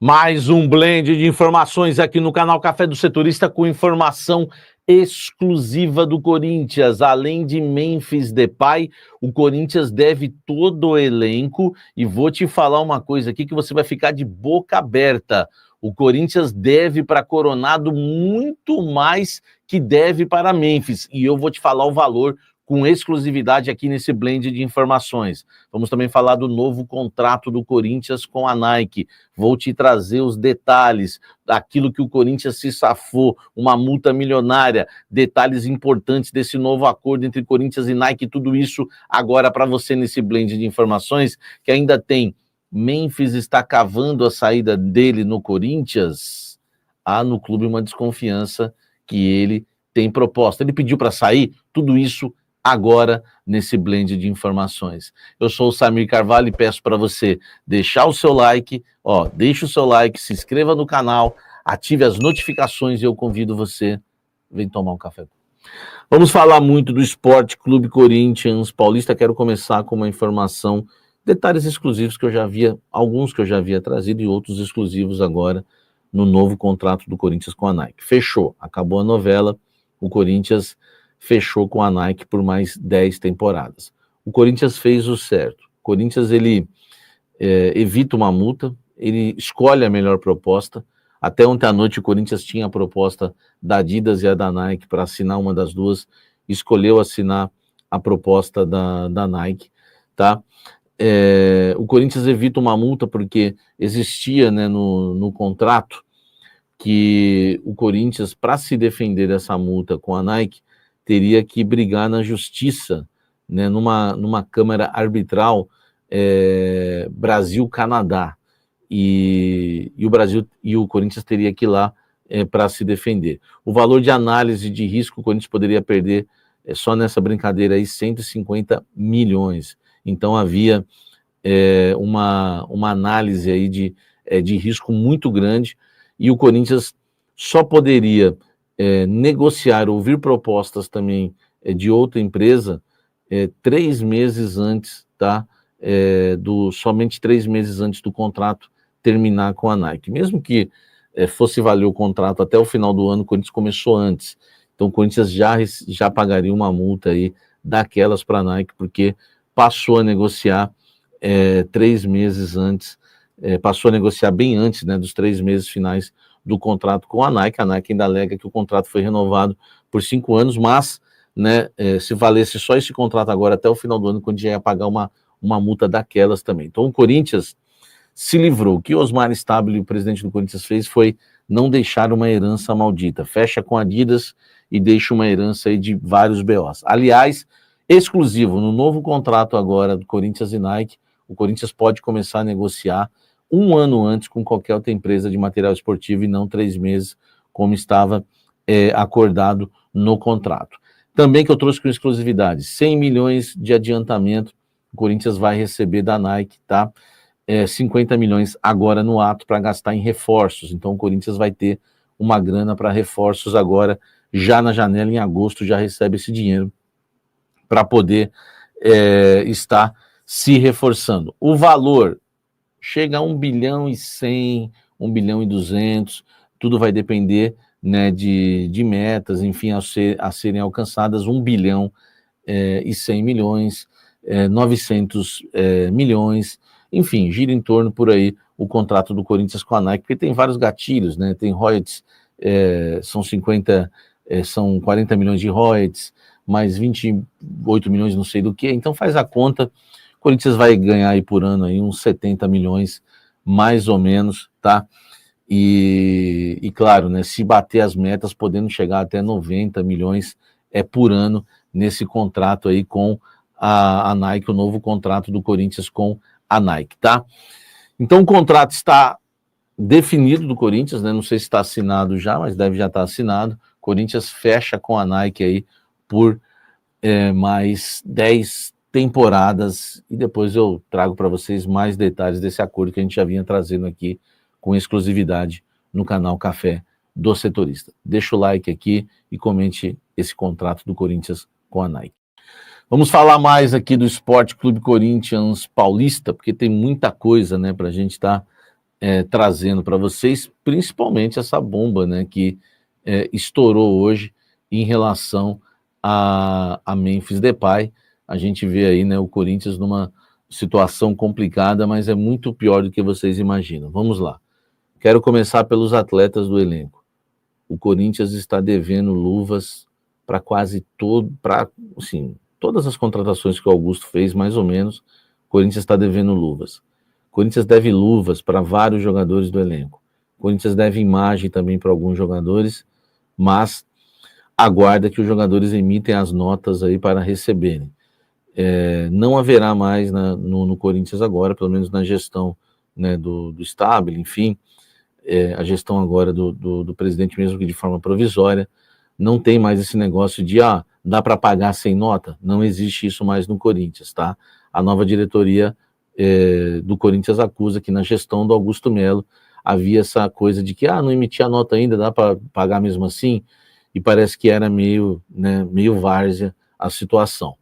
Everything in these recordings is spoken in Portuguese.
Mais um blend de informações aqui no canal Café do Setorista com informação exclusiva do Corinthians. Além de Memphis Depay, o Corinthians deve todo o elenco e vou te falar uma coisa aqui que você vai ficar de boca aberta. O Corinthians deve para Coronado muito mais que deve para Memphis e eu vou te falar o valor com exclusividade aqui nesse blend de informações. Vamos também falar do novo contrato do Corinthians com a Nike. Vou te trazer os detalhes daquilo que o Corinthians se safou, uma multa milionária, detalhes importantes desse novo acordo entre Corinthians e Nike, tudo isso agora para você nesse blend de informações, que ainda tem Memphis está cavando a saída dele no Corinthians. Há no clube uma desconfiança que ele tem proposta. Ele pediu para sair, tudo isso agora nesse blend de informações. Eu sou o Samir Carvalho e peço para você deixar o seu like, deixe o seu like, se inscreva no canal, ative as notificações e eu convido você, vem tomar um café. Vamos falar muito do Esporte Clube Corinthians Paulista. Quero começar com uma informação, detalhes exclusivos que eu já havia, alguns que eu já havia trazido e outros exclusivos agora no novo contrato do Corinthians com a Nike. Fechou, acabou a novela, o Corinthians fechou com a Nike por mais 10 temporadas. O Corinthians fez o certo. O Corinthians, ele evita uma multa, ele escolhe a melhor proposta. Até ontem à noite o Corinthians tinha a proposta da Adidas e a da Nike para assinar uma das duas, escolheu assinar a proposta da Nike, tá? O Corinthians evita uma multa porque existia, né, no contrato que o Corinthians, para se defender dessa multa com a Nike, teria que brigar na justiça, né, numa câmara arbitral Brasil-Canadá, e o Brasil e o Corinthians teria que ir lá para se defender. O valor de análise de risco o Corinthians poderia perder só nessa brincadeira aí 150 milhões. Então havia uma análise aí de risco muito grande e o Corinthians só poderia negociar, ouvir propostas também de outra empresa 3 meses antes, tá? Somente 3 meses antes do contrato terminar com a Nike. Mesmo que fosse valer o contrato até o final do ano, o Corinthians começou antes. Então o Corinthians já pagaria uma multa aí daquelas para a Nike, porque passou a negociar 3 meses antes, passou a negociar bem antes, né, dos 3 meses finais do contrato com a Nike. A Nike ainda alega que o contrato foi renovado por 5 anos, mas, né, se valesse só esse contrato agora até o final do ano, quando já ia pagar uma multa daquelas também. Então o Corinthians se livrou. O que o Osmar Stabile, o presidente do Corinthians, fez foi não deixar uma herança maldita. Fecha com a Adidas e deixa uma herança aí de vários BOs. Aliás, exclusivo, no novo contrato agora do Corinthians e Nike, o Corinthians pode começar a negociar 1 ano antes com qualquer outra empresa de material esportivo e não 3 meses, como estava acordado no contrato. Também que eu trouxe com exclusividade, 100 milhões de adiantamento, o Corinthians vai receber da Nike, tá? 50 milhões agora no ato para gastar em reforços, então o Corinthians vai ter uma grana para reforços agora, já na janela, em agosto, já recebe esse dinheiro para poder estar se reforçando. O valor chega a 1 bilhão e 100, 1 bilhão e 200, tudo vai depender, né, de metas, enfim, a serem alcançadas. 1 bilhão e 100 milhões, 900 milhões, enfim, gira em torno por aí o contrato do Corinthians com a Nike, porque tem vários gatilhos, né, tem royalties, são 40 milhões de royalties, mais 28 milhões não sei do que, então faz a conta, o Corinthians vai ganhar aí por ano aí uns 70 milhões, mais ou menos, tá? E claro, né, se bater as metas, podendo chegar até 90 milhões por ano nesse contrato aí com a Nike, o novo contrato do Corinthians com a Nike, tá? Então o contrato está definido do Corinthians, né? Não sei se está assinado já, mas deve já estar assinado. Corinthians fecha com a Nike aí por mais 10 temporadas e depois eu trago para vocês mais detalhes desse acordo que a gente já vinha trazendo aqui com exclusividade no canal Café do Setorista. Deixa o like aqui e comente esse contrato do Corinthians com a Nike. Vamos falar mais aqui do Esporte Clube Corinthians Paulista, porque tem muita coisa, né, para a gente estar trazendo para vocês, principalmente essa bomba, né, que estourou hoje em relação a Memphis Depay. A gente vê aí, né, o Corinthians numa situação complicada, mas é muito pior do que vocês imaginam. Vamos lá. Quero começar pelos atletas do elenco. O Corinthians está devendo luvas para quase assim, todas as contratações que o Augusto fez, mais ou menos, o Corinthians está devendo luvas. O Corinthians deve luvas para vários jogadores do elenco. O Corinthians deve imagem também para alguns jogadores, mas aguarda que os jogadores emitem as notas aí para receberem. Não haverá mais no Corinthians agora, pelo menos na gestão, né, do Stabile, enfim, a gestão agora do presidente, mesmo que de forma provisória, não tem mais esse negócio de, dá para pagar sem nota. Não existe isso mais no Corinthians, tá? A nova diretoria do Corinthians acusa que na gestão do Augusto Melo havia essa coisa de que, não emitia a nota ainda, dá para pagar mesmo assim, e parece que era meio várzea a situação.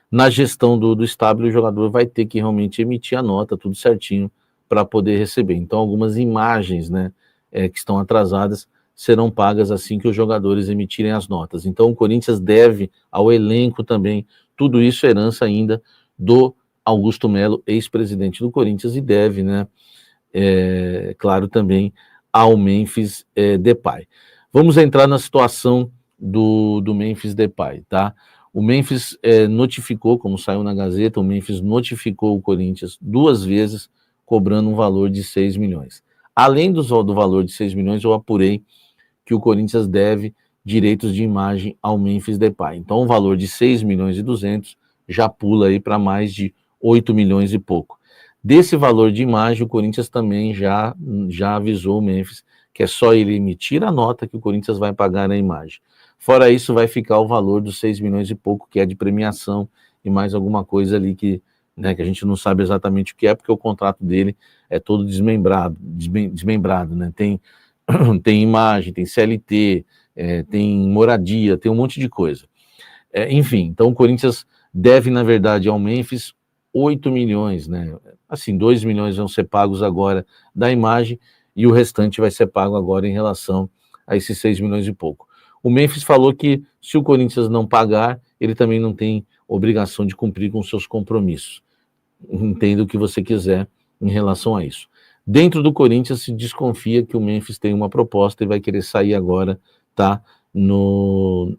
Na gestão do Stabile, o jogador vai ter que realmente emitir a nota, tudo certinho, para poder receber. Então, algumas imagens, né, que estão atrasadas serão pagas assim que os jogadores emitirem as notas. Então, o Corinthians deve ao elenco também, tudo isso é herança ainda do Augusto Melo, ex-presidente do Corinthians, e deve, né, claro, também ao Memphis Depay. Vamos entrar na situação do Memphis Depay, tá? O Memphis notificou, como saiu na Gazeta, o Memphis notificou o Corinthians 2 vezes, cobrando um valor de 6 milhões. Além do valor de 6 milhões, eu apurei que o Corinthians deve direitos de imagem ao Memphis Depay. Então, o valor de 6 milhões e 200 já pula aí para mais de 8 milhões e pouco. Desse valor de imagem, o Corinthians também já avisou o Memphis que é só ele emitir a nota que o Corinthians vai pagar a imagem. Fora isso, vai ficar o valor dos 6 milhões e pouco, que é de premiação, e mais alguma coisa ali que a gente não sabe exatamente o que é, porque o contrato dele é todo desmembrado, né? Tem imagem, tem CLT, tem moradia, tem um monte de coisa. Enfim, então o Corinthians deve, na verdade, ao Memphis 8 milhões, né? Assim, 2 milhões vão ser pagos agora da imagem e o restante vai ser pago agora em relação a esses 6 milhões e pouco. O Memphis falou que se o Corinthians não pagar, ele também não tem obrigação de cumprir com seus compromissos. Entenda o que você quiser em relação a isso. Dentro do Corinthians se desconfia que o Memphis tem uma proposta e vai querer sair agora, tá? No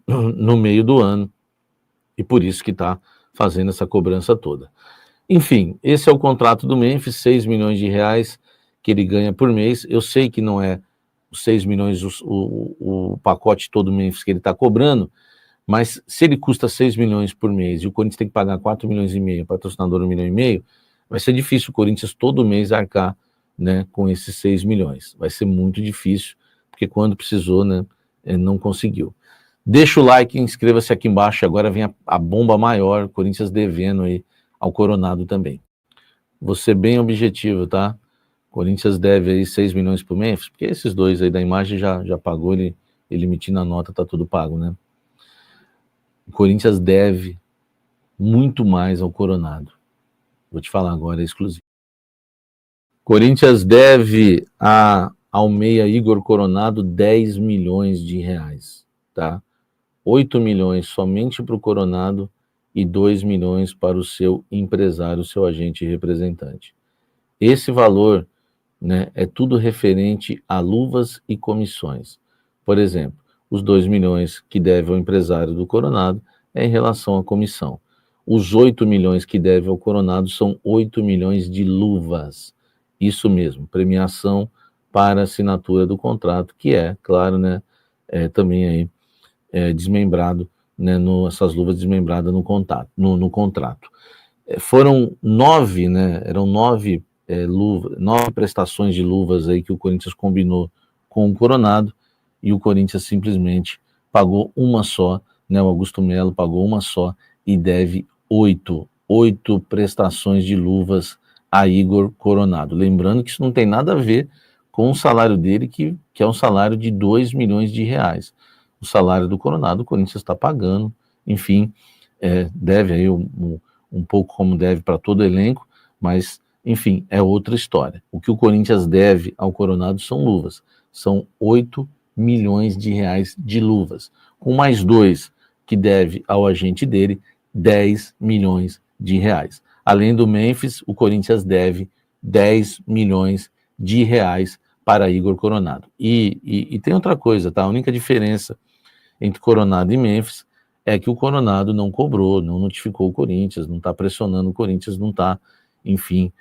meio do ano. E por isso que está fazendo essa cobrança toda. Enfim, esse é o contrato do Memphis, 6 milhões de reais que ele ganha por mês. Eu sei que não é os 6 milhões o pacote todo Memphis que ele está cobrando, mas se ele custa 6 milhões por mês e o Corinthians tem que pagar 4 milhões e meio, patrocinador 1,5 milhão, vai ser difícil o Corinthians todo mês arcar, né, com esses 6 milhões. Vai ser muito difícil, porque quando precisou, né, não conseguiu. Deixa o like, inscreva-se aqui embaixo, agora vem a bomba maior, Corinthians devendo aí ao Coronado também. Vou ser bem objetivo, tá? Corinthians deve aí 6 milhões por mês, porque esses dois aí da imagem já pagou, ele emitindo a nota, tá tudo pago, né? O Corinthians deve muito mais ao Coronado. Vou te falar agora, é exclusivo. Corinthians deve ao meia Igor Coronado 10 milhões de reais, tá? 8 milhões somente para o Coronado e 2 milhões para o seu empresário, seu agente e representante. Esse valor, né, é tudo referente a luvas e comissões. Por exemplo, os 2 milhões que deve ao empresário do Coronado é em relação à comissão. Os 8 milhões que deve ao Coronado são 8 milhões de luvas. Isso mesmo, premiação para assinatura do contrato, que é, claro, né, também aí desmembrado, né, essas luvas desmembradas no contrato. Foram 9, né, eram 9 prestações de luvas aí que o Corinthians combinou com o Coronado, e o Corinthians simplesmente pagou uma só, né, o Augusto Melo pagou uma só e deve 8 prestações de luvas a Igor Coronado. Lembrando que isso não tem nada a ver com o salário dele, que é um salário de 2 milhões de reais. O salário do Coronado, o Corinthians está pagando, enfim, deve aí um pouco como deve para todo o elenco, mas enfim, é outra história. O que o Corinthians deve ao Coronado são luvas. São 8 milhões de reais de luvas. Com mais 2 que deve ao agente dele, 10 milhões de reais. Além do Memphis, o Corinthians deve 10 milhões de reais para Igor Coronado. E tem outra coisa, tá? A única diferença entre Coronado e Memphis é que o Coronado não cobrou, não notificou o Corinthians, não está pressionando o Corinthians, não está, enfim,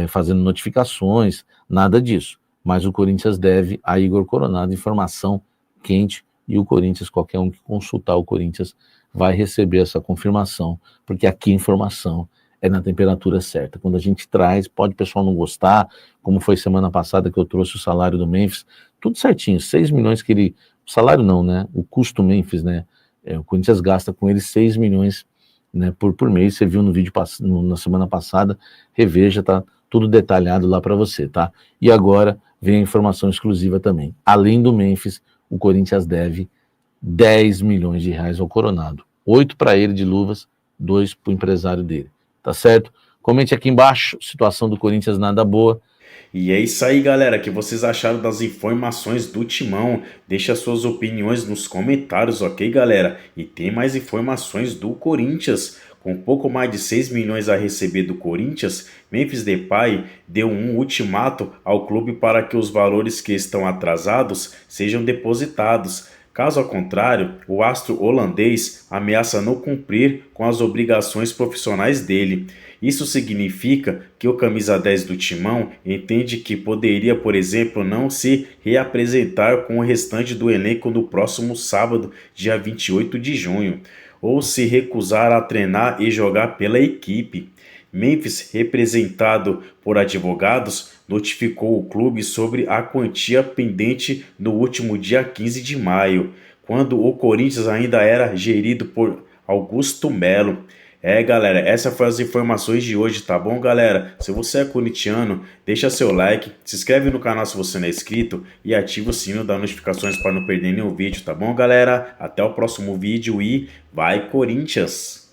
fazendo notificações, nada disso. Mas o Corinthians deve a Igor Coronado informação quente e o Corinthians, qualquer um que consultar o Corinthians vai receber essa confirmação, porque aqui a informação é na temperatura certa. Quando a gente traz, pode o pessoal não gostar, como foi semana passada que eu trouxe o salário do Memphis, tudo certinho, 6 milhões que ele... O salário não, né? O custo Memphis, né? O Corinthians gasta com ele 6 milhões, né, por mês. Você viu no vídeo na semana passada, reveja, tá tudo detalhado lá para você, tá? E agora vem a informação exclusiva também. Além do Memphis, o Corinthians deve 10 milhões de reais ao Coronado. 8 para ele de luvas, 2 para o empresário dele. Tá certo? Comente aqui embaixo, situação do Corinthians nada boa. E é isso aí, galera, que vocês acharam das informações do Timão. Deixa suas opiniões nos comentários, ok, galera? E tem mais informações do Corinthians. Com pouco mais de 6 milhões a receber do Corinthians, Memphis Depay deu um ultimato ao clube para que os valores que estão atrasados sejam depositados. Caso contrário, o astro holandês ameaça não cumprir com as obrigações profissionais dele. Isso significa que o camisa 10 do Timão entende que poderia, por exemplo, não se reapresentar com o restante do elenco no próximo sábado, dia 28 de junho, ou se recusar a treinar e jogar pela equipe. Memphis, representado por advogados, notificou o clube sobre a quantia pendente no último dia 15 de maio, quando o Corinthians ainda era gerido por Augusto Melo. Galera, essas foram as informações de hoje, tá bom, galera? Se você é corintiano, deixa seu like, se inscreve no canal se você não é inscrito e ativa o sino das notificações para não perder nenhum vídeo, tá bom, galera? Até o próximo vídeo e vai, Corinthians!